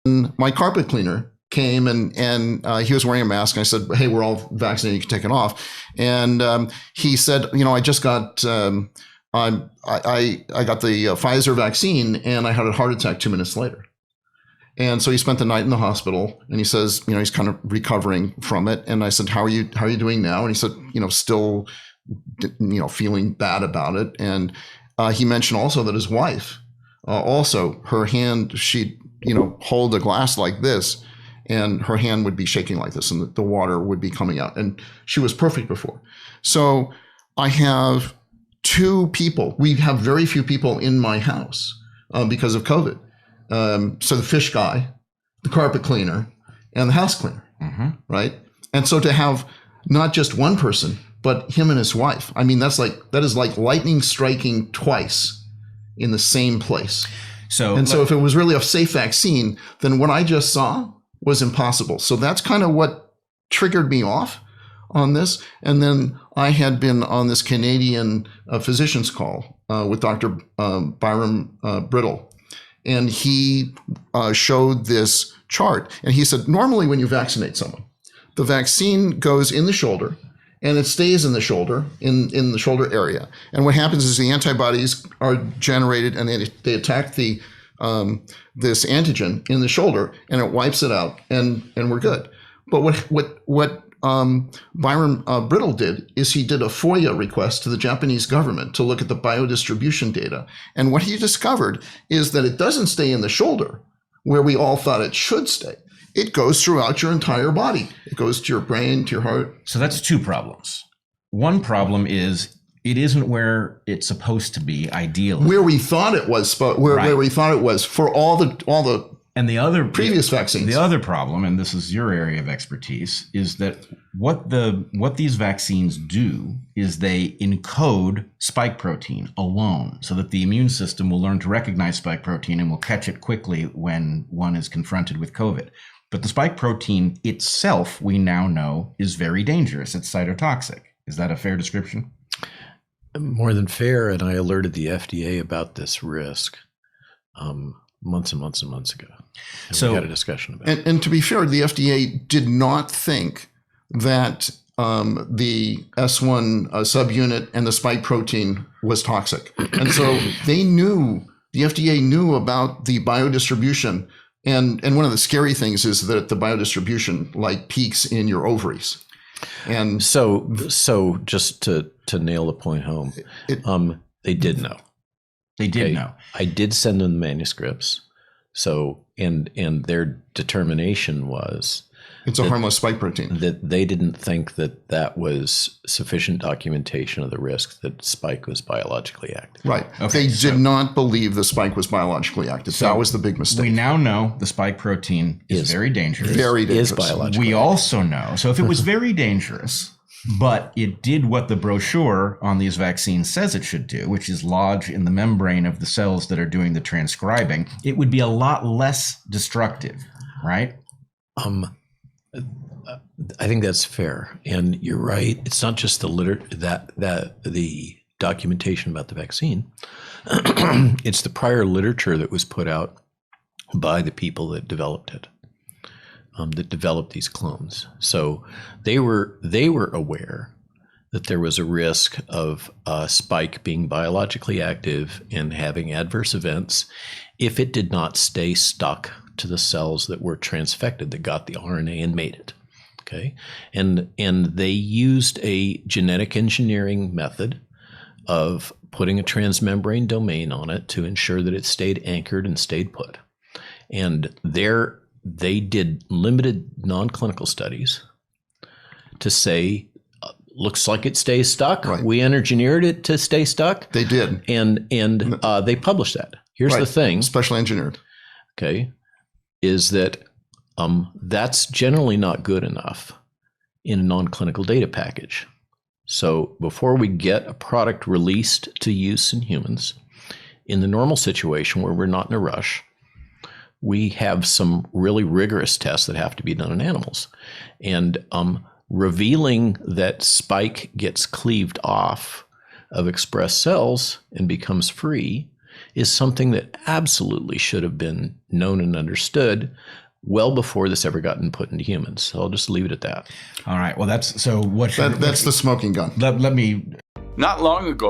my carpet cleaner came and he was wearing a mask. And I said, "Hey, we're all vaccinated. You can take it off." And he said, "I just got I got the Pfizer vaccine and I had a heart attack 2 minutes later." And so he spent the night in the hospital, and he says, he's kind of recovering from it. And I said, "How are you doing now?" And he said, still, feeling bad about it. And he mentioned also that his wife, also her hand, she'd, hold a glass like this, and her hand would be shaking like this, and the water would be coming out. And she was perfect before. So I have two people. We have very few people in my house because of COVID. So the fish guy, the carpet cleaner, and the house cleaner, right? And so to have not just one person, but him and his wife, I mean, that is like lightning striking twice in the same place. So if it was really a safe vaccine, then what I just saw was impossible. So that's kind of what triggered me off on this. And then I had been on this Canadian physician's call with Dr. Byram Brittle. And he showed this chart. And he said, normally when you vaccinate someone, the vaccine goes in the shoulder and it stays in the shoulder, in the shoulder area. And what happens is the antibodies are generated and they attack this antigen in the shoulder and it wipes it out and we're good. But what Byron Brittle did is he did a FOIA request to the Japanese government to look at the biodistribution data. And what he discovered is that it doesn't stay in the shoulder where we all thought it should stay. It goes throughout your entire body. It goes to your brain, to your heart. So that's two problems. One problem is it isn't where it's supposed to be ideally. Where we thought it was, where we thought it was for all the and the other previous vaccines. The other problem, and this is your area of expertise, is that what these vaccines do is they encode spike protein alone so that the immune system will learn to recognize spike protein and will catch it quickly when one is confronted with COVID. But the spike protein itself, we now know, is very dangerous. It's cytotoxic. Is that a fair description? More than fair, and I alerted the FDA about this risk months and months and months ago. And so we had a discussion about it. And to be fair, the FDA did not think that the S1 subunit and the spike protein was toxic. And so the FDA knew about the biodistribution. And one of the scary things is that the biodistribution peaks in your ovaries. And so just to nail the point home, they did know. They did know. I did send them the manuscripts. So, and their determination was it's a harmless spike protein. That they didn't think that was sufficient documentation of the risk that spike was biologically active. Right. Okay, they did not believe the spike was biologically active. So that was the big mistake. We now know the spike protein is very dangerous. Very dangerous. Is biologically We also know, so if it was very dangerous, but it did what the brochure on these vaccines says it should do, which is lodge in the membrane of the cells that are doing the transcribing, it would be a lot less destructive, right? I think that's fair, and you're right. It's not just the documentation about the vaccine. It's the prior literature that was put out by the people that developed it, that developed these clones. So they were aware that there was a risk of spike being biologically active and having adverse events if it did not stay stuck to the cells that were transfected, that got the RNA and made it. Okay, and they used a genetic engineering method of putting a transmembrane domain on it to ensure that it stayed anchored and stayed put. And they did limited non-clinical studies to say, looks like it stays stuck. Right. We engineered it to stay stuck. They did, and they published that. Here's the thing: specially engineered. Okay, is that that's generally not good enough in a non-clinical data package. So before we get a product released to use in humans, in the normal situation where we're not in a rush, we have some really rigorous tests that have to be done in animals. And revealing that spike gets cleaved off of expressed cells and becomes free is something that absolutely should have been known and understood well before this ever gotten put into humans. So I'll just leave it at that. All right. Well, that's so what. That's the smoking gun. Let me. Not long ago,